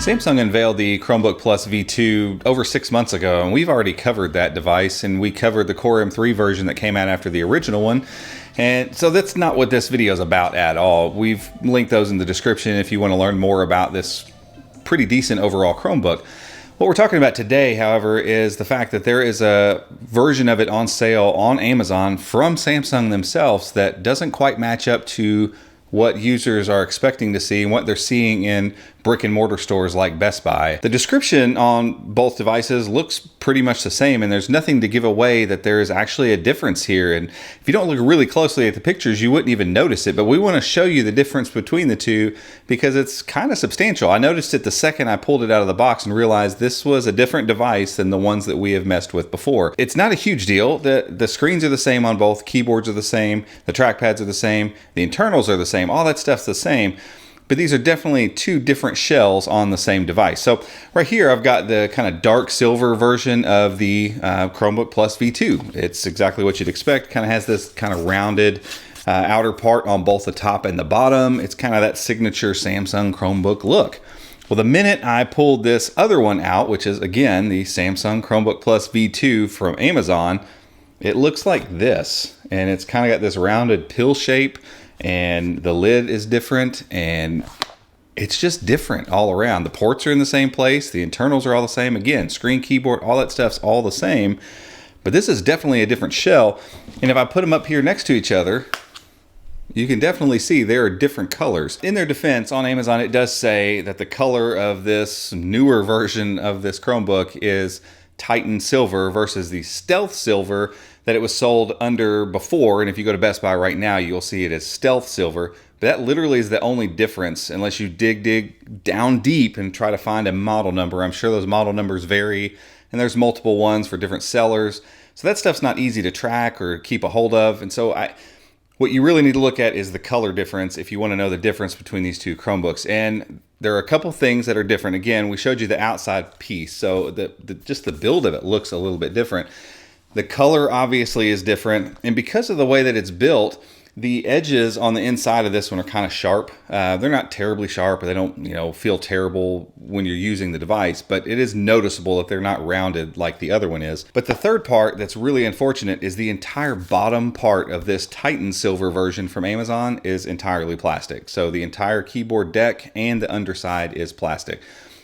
Samsung unveiled the Chromebook Plus V2 over 6 months ago, and we've already covered that device, and we covered the Core M3 version that came out after the original one. And so that's not what this video is about at all. We've linked those in the description if you want to learn more about this pretty decent overall Chromebook. What we're talking about today, however, is the fact that there is a version of it on sale on Amazon from Samsung themselves that doesn't quite match up to what users are expecting to see and what they're seeing in brick and mortar stores like Best Buy. The description on both devices looks pretty much the same, and there's nothing to give away that there is actually a difference here. And if you don't look really closely at the pictures, you wouldn't even notice it, but we want to show you the difference between the two because it's kind of substantial. I noticed it the second I pulled it out of the box and realized this was a different device than the ones that we have messed with before. It's not a huge deal. The screens are the same on both, keyboards are the same, the trackpads are the same, the internals are the same, all that stuff's the same. But these are definitely two different shells on the same device. So right here, I've got the kind of dark silver version of the Chromebook Plus V2. It's exactly what you'd expect. Kind of has this kind of rounded outer part on both the top and the bottom. It's kind of that signature Samsung Chromebook look. Well, the minute I pulled this other one out, which is again the Samsung Chromebook Plus V2 from Amazon, it looks like this. And it's kind of got this rounded pill shape, and the lid is different, and it's just different all around. The ports are in the same place, the internals are all the same. Again, screen, keyboard, all that stuff's all the same, but this is definitely a different shell. And if I put them up here next to each other, you can definitely see there are different colors. In their defense, on Amazon, it does say that the color of this newer version of this Chromebook is Titan Silver versus the Stealth Silver that it was sold under before. And if you go to Best Buy right now, you'll see it as Stealth Silver. But that literally is the only difference unless you dig down deep and try to find a model number. I'm sure those model numbers vary, and there's multiple ones for different sellers. So that stuff's not easy to track or keep a hold of. And so what you really need to look at is the color difference if you want to know the difference between these two Chromebooks. And there are a couple things that are different. Again, we showed you the outside piece, so just the build of it looks a little bit different. The color obviously is different, and because of the way that it's built, the edges on the inside of this one are kind of sharp. They're not terribly sharp, or they don't, feel terrible when you're using the device, but it is noticeable that they're not rounded like the other one is. But the third part that's really unfortunate is the entire bottom part of this Titan Silver version from Amazon is entirely plastic. So the entire keyboard deck and the underside is plastic.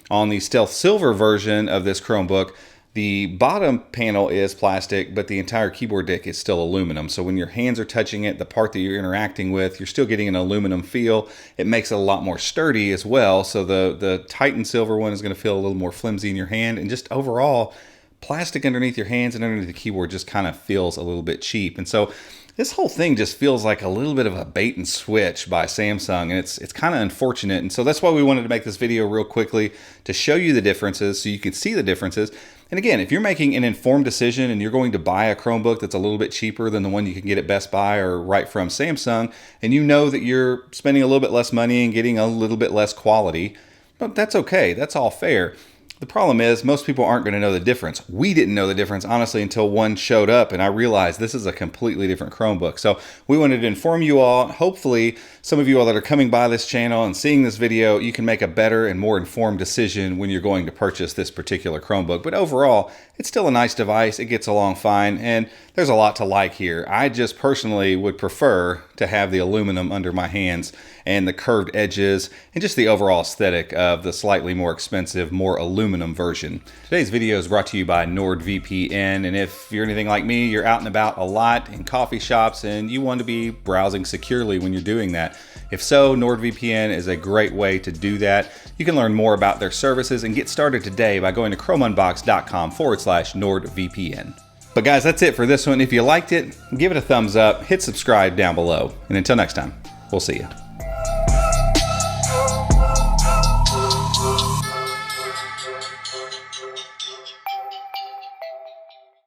On the Stealth Silver version of this Chromebook, the bottom panel is plastic, but the entire keyboard deck is still aluminum. So when your hands are touching it, the part that you're interacting with, you're still getting an aluminum feel. It makes it a lot more sturdy as well. So the Titan Silver one is going to feel a little more flimsy in your hand. And just overall, plastic underneath your hands and underneath the keyboard just kind of feels a little bit cheap. And so this whole thing just feels like a little bit of a bait and switch by Samsung, and it's kind of unfortunate. And so that's why we wanted to make this video real quickly to show you the differences so you can see the differences. And again, if you're making an informed decision and you're going to buy a Chromebook that's a little bit cheaper than the one you can get at Best Buy or right from Samsung, and you know that you're spending a little bit less money and getting a little bit less quality, well, that's okay. That's all fair. The problem is most people aren't going to know the difference. We didn't know the difference, honestly, until one showed up and I realized this is a completely different Chromebook. So we wanted to inform you all. Hopefully, some of you all that are coming by this channel and seeing this video, you can make a better and more informed decision when you're going to purchase this particular Chromebook. But overall, it's still a nice device. It gets along fine, and there's a lot to like here. I just personally would prefer to have the aluminum under my hands and the curved edges and just the overall aesthetic of the slightly more expensive, more aluminum version. Today's video is brought to you by NordVPN, and if you're anything like me, you're out and about a lot in coffee shops and you want to be browsing securely when you're doing that. If so, NordVPN is a great way to do that. You can learn more about their services and get started today by going to chromeunbox.com/NordVPN. But guys, that's it for this one. If you liked it, give it a thumbs up, hit subscribe down below. And until next time, we'll see you.